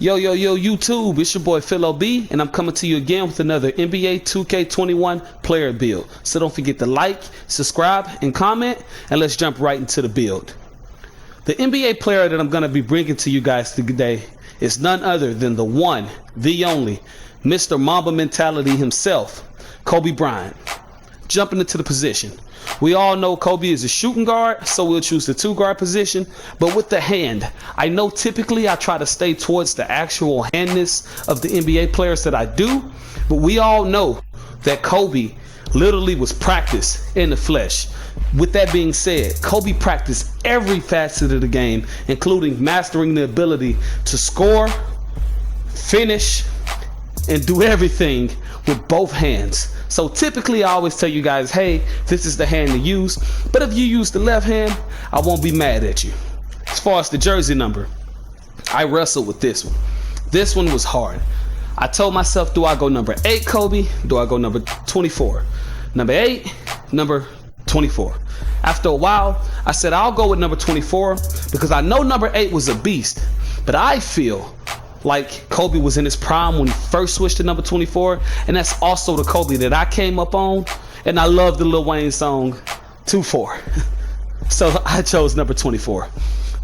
Yo, YouTube, it's your boy Phil B, and I'm coming to you again with another NBA 2K21 player build. So don't forget to like, subscribe, and comment, and let's jump right into the build. The NBA player that I'm going to be bringing to you guys today is none other than the one, the only, Mr. Mamba Mentality himself, Kobe Bryant. Jumping into the position. We all know Kobe is a shooting guard, so we'll choose the 2 guard position. But with the hand, I know typically I try to stay towards the actual handness of the NBA players that I do, but we all know that Kobe literally was practiced in the flesh. With that being said, Kobe practiced every facet of the game, including mastering the ability to score, finish, and do everything with both hands. So typically I always tell you guys, hey, this is the hand to use, but if you use the left hand, I won't be mad at you. As far as the jersey number, I wrestled with this one. This one was hard. I told myself, do I go number 8 Kobe? Do I go number 24? Number 8, number 24. After a while, I said I'll go with number 24 because I know number 8 was a beast, but I feel like Kobe was in his prime when he first switched to number 24, and that's also the Kobe that I came up on, and I love the Lil Wayne song 2-4. So I chose number 24.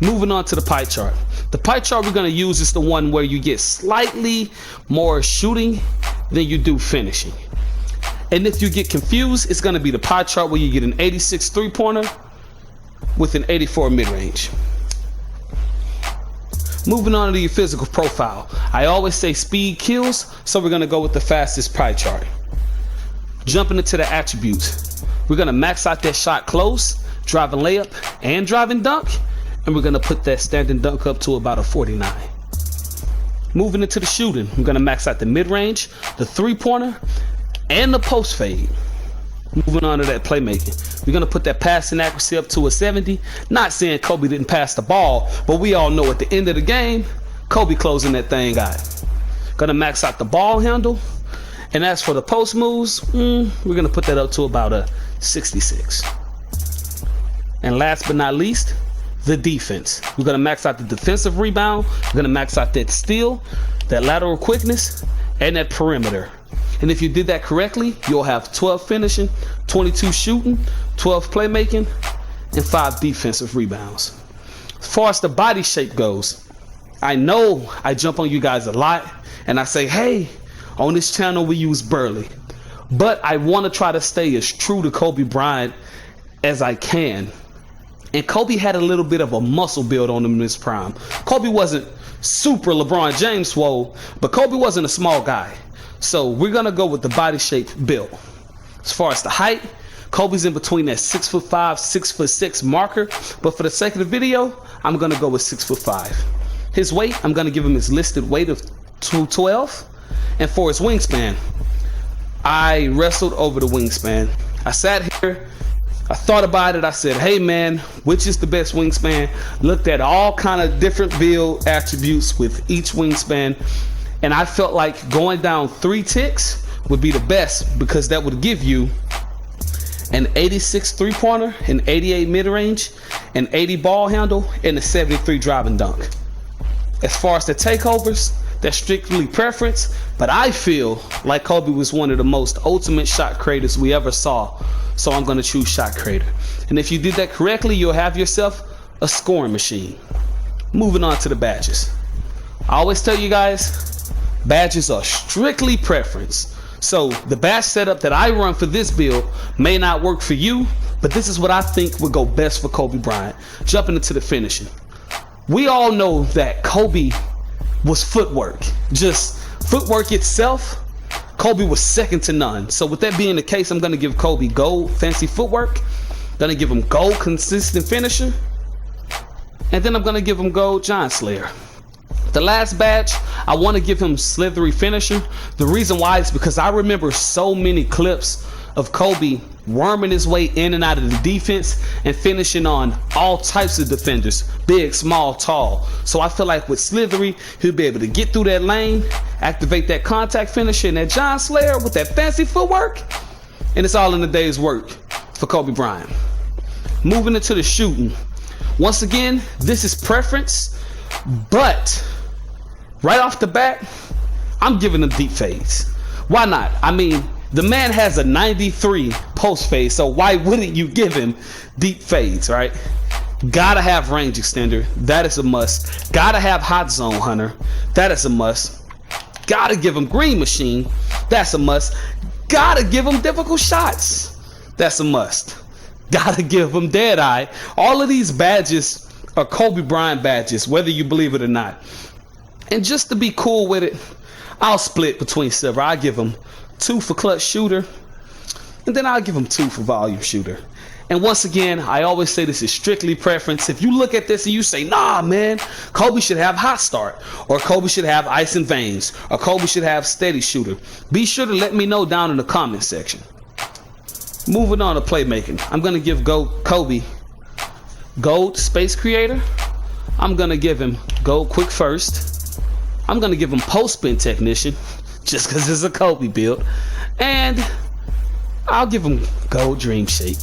Moving on to the pie chart. The pie chart we're going to use is the one where you get slightly more shooting than you do finishing. And if you get confused, it's going to be the pie chart where you get an 86 3-pointer with an 84 mid-range. Moving on to your physical profile. I always say speed kills, so we're going to go with the fastest pie chart. Jumping into the attributes. We're going to max out that shot close, driving layup, and driving dunk, and we're going to put that standing dunk up to about a 49. Moving into the shooting, we're going to max out the mid-range, the 3-pointer, and the post fade. Moving on to that playmaking. We're going to put that passing accuracy up to a 70. Not saying Kobe didn't pass the ball, but we all know at the end of the game, Kobe closing that thing out. Going to max out the ball handle. And as for the post moves, we're going to put that up to about a 66. And last but not least, the defense. We're going to max out the defensive rebound. We're going to max out that steal, that lateral quickness, and that perimeter. And if you did that correctly, you'll have 12 finishing, 22 shooting, 12 playmaking, and 5 defensive rebounds. As far as the body shape goes, I know I jump on you guys a lot and I say, hey, on this channel we use Burley. But I want to try to stay as true to Kobe Bryant as I can. And Kobe had a little bit of a muscle build on him in his prime. Kobe wasn't super LeBron James swole, but Kobe wasn't a small guy. So we're going to go with the body shape build. As far as the height, Kobe's in between that 6'5", 6'6" marker. But for the sake of the video, I'm going to go with 6'5". His weight, I'm going to give him his listed weight of 212. And for his wingspan, I wrestled over the wingspan. I sat here, I thought about it. I said, hey man, which is the best wingspan? Looked at all kind of different build attributes with each wingspan. And I felt like going down 3 ticks would be the best because that would give you an 86 3-pointer, an 88 mid-range, an 80 ball handle, and a 73 driving dunk. As far as the takeovers, that's strictly preference, but I feel like Kobe was one of the most ultimate shot creators we ever saw. So I'm going to choose shot creator. And if you did that correctly, you'll have yourself a scoring machine. Moving on to the badges. I always tell you guys, badges are strictly preference. So the badge setup that I run for this build may not work for you, but this is what I think would go best for Kobe Bryant. Jumping into the finishing. We all know that Kobe was footwork. Just footwork itself, Kobe was second to none. So with that being the case, I'm going to give Kobe gold fancy footwork. Going to give him gold consistent finisher. And then I'm going to give him gold giant slayer. The last badge, I want to give him slithery finisher. The reason why is because I remember so many clips of Kobe worming his way in and out of the defense and finishing on all types of defenders, big, small, tall. So I feel like with slithery, he'll be able to get through that lane, activate that contact finisher and that giant slayer with that fancy footwork, and it's all in a day's work for Kobe Bryant. Moving into the shooting. Once again, this is preference, but right off the bat, I'm giving him deep fades. Why not? I mean, the man has a 93 post fade, so why wouldn't you give him deep fades, right? Gotta have range extender. That is a must. Gotta have hot zone hunter. That is a must. Gotta give him green machine. That's a must. Gotta give him difficult shots. That's a must. Gotta give him dead eye. All of these badges are Kobe Bryant badges, whether you believe it or not. And just to be cool with it, I'll split between silver. I'll give him 2 for clutch shooter, and then I'll give him 2 for volume shooter. And once again, I always say this is strictly preference. If you look at this and you say, nah, man, Kobe should have hot start, or Kobe should have ice and veins, or Kobe should have steady shooter, be sure to let me know down in the comment section. Moving on to playmaking, I'm going to give Kobe gold space creator. I'm going to give him gold quick first. I'm going to give him post spin technician, just because it's a Kobe build. And I'll give him gold dream shake.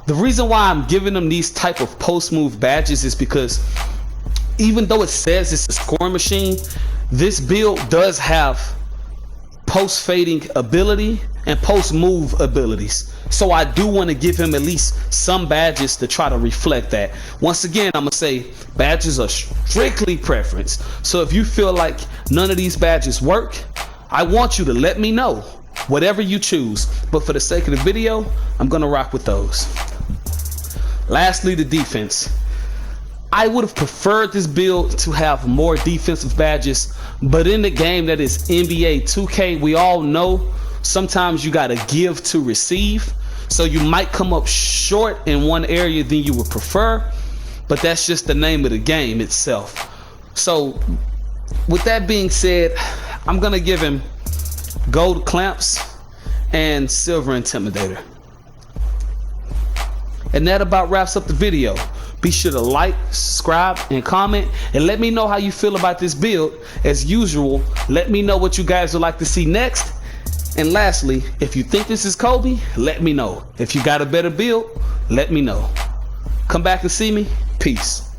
The reason why I'm giving them these type of post move badges is because even though it says it's a scoring machine, this build does have post fading ability and post move abilities. So I do want to give him at least some badges to try to reflect that. Once again, I'm gonna say badges are strictly preference. So if you feel like none of these badges work, I want you to let me know. Whatever you choose, but for the sake of the video, I'm gonna rock with those. Lastly, the defense. I would have preferred this build to have more defensive badges, but in the game that is NBA 2K, we all know sometimes you gotta give to receive. So you might come up short in one area than you would prefer, but that's just the name of the game itself. So with that being said, I'm gonna give him gold clamps and silver intimidator. And that about wraps up the video. Be sure to like, subscribe, and comment, and let me know how you feel about this build. As usual, let me know what you guys would like to see next. And lastly, if you think this is Kobe, let me know. If you got a better build, let me know. Come back and see me. Peace.